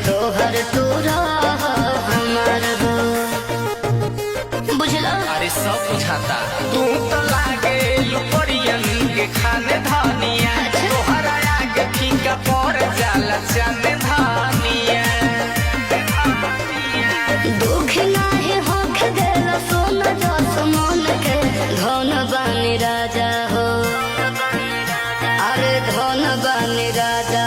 तोहर तोरा हमार हो बुझला। अरे सब बुझाता तू तो लागे लुपरियन के खाने धानिया तोहरा आगे फीका पर जाला चने धानिया दुख नाही होख देला सोना जस मन के धन बानी राजा हो अरे धन बानी राजा